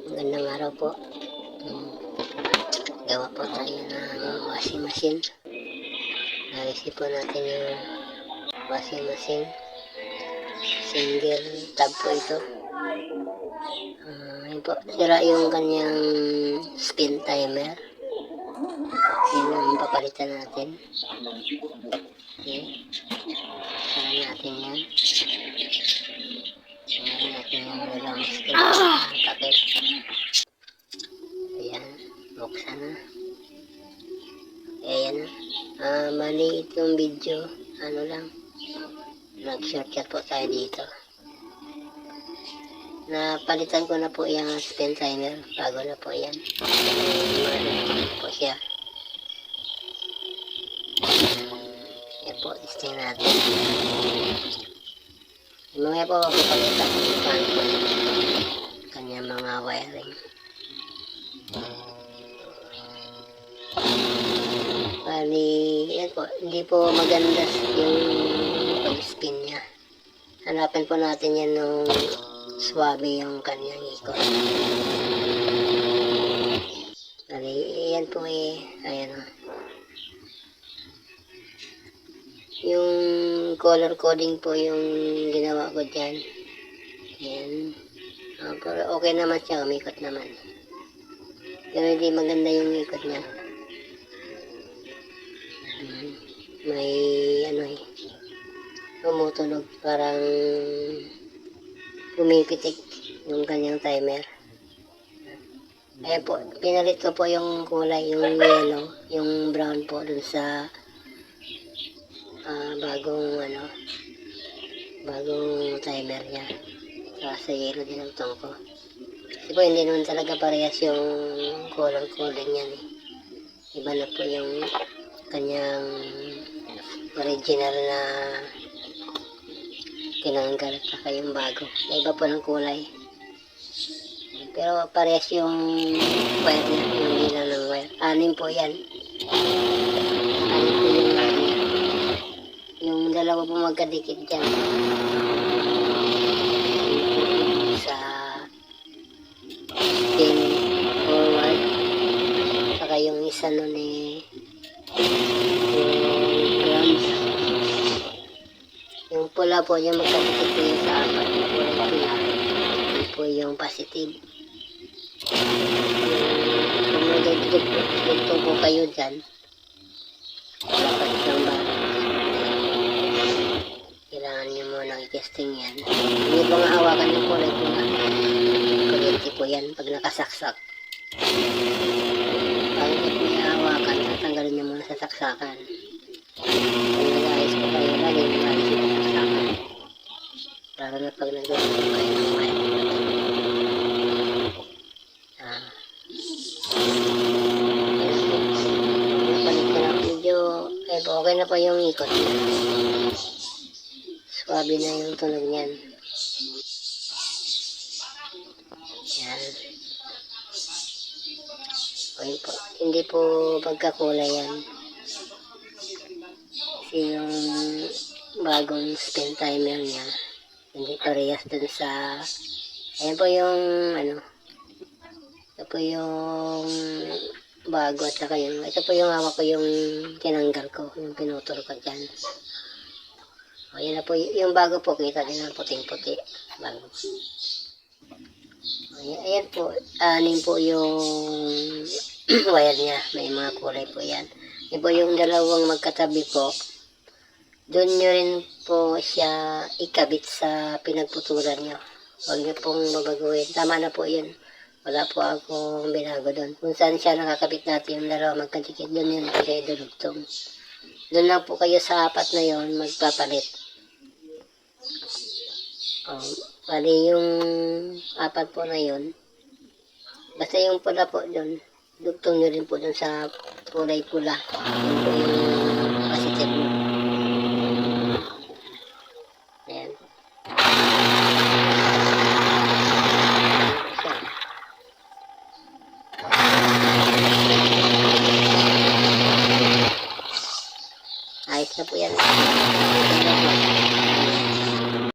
Magandang araw po. Gawa po tayo ng washing machine. Naisip po natin yung washing machine. Single tab po ito. Yun po, sira yung kanyang spin timer. Yun ang papalitan natin. Okay. Sara natin yan. Sara natin yung dalawang screw. Takip. Ayan. Buksan na. Ayan na. Mali itong video. Ano lang. Nag-shortcut po tayo dito. Napalitan ko na po yung spin timer. Bago na po yan. Ano po siya. Yan po. Testing natin. Mamaya po papalitan ko yung kanyang mga wiring. Bali, yan po. Hindi po maganda yung pag-spin niya. Hanapin po natin yan nung swabe yung kanyang ikot. Bali, yan po ayan o. Yung color coding po yung ginawa ko dyan. Ayan. Pero okay naman siya, umikot naman. Pero hindi maganda yung ikot niya. May tumutunog, parang pumipitik yung kanyang timer. Ayan po, pinalit ko po yung kulay, yung yellow, yung brown po dun sa bagong timer niya. Sa yellow din ang tong ko. Kasi po hindi naman talaga parehas yung color coding niyan eh. Iba na po yung kanyang original na tinanggal at saka yung bago. Iba po ng kulay. Pero parehas yung wire niya, yung ilaw ng wire. 6 po yan. 6 po yung wire niya. Yung dalawa po magkadikit dyan. Sa pin forward. Saka yung isa nun yung pula po, yung magkadikit po yung sa apat na kulay pula. Yung po yung positive. Kung magdugtog po kayo dyan, dapat isang barang. Kailangan nyo muna i-testing yan. Hindi po nga hawakan yung kulay pula. Kuryente po yan pag nakasaksak. Pag hindi po yung hawakan, tatanggalin nyo muna sa saksakan. Kung nag-ayos po kayo, lagi nag-ayos yung saksakan. Lalo na pag nag-ayos kayo ng wire. Napalit ko na video. Okay na po yung ikot niya. Swabe na yung tunog niyan. Yan. Okay po. Hindi po pagkakulay yan. Kasi yung bagong spin timer niya, hindi parehas dun sa, ayan po yung ito po yung bago at saka yung, ito po yung hawak ko yung tinanggal ko, yung pinutol ko dyan. O yan na po, yung bago po, kita din ang puting-puti. Bago. Ayan po, 6 po yung wire niya, may mga kulay po yan. Yan po yung dalawang magkatabi po. Doon nyo rin po siya ikabit sa pinagputulan nyo. Huwag nyo pong babaguhin. Tama na po yun. Wala po akong binago doon. Kung saan siya nakakabit natin yung dalawa magkadikit, doon yun po siya idulugtong. Doon lang po kayo sa apat na yon magpapalit. Bali yung apat po na yon, basta yung pula po doon, dugtong nyo rin po doon sa kulay pula. Yun po yung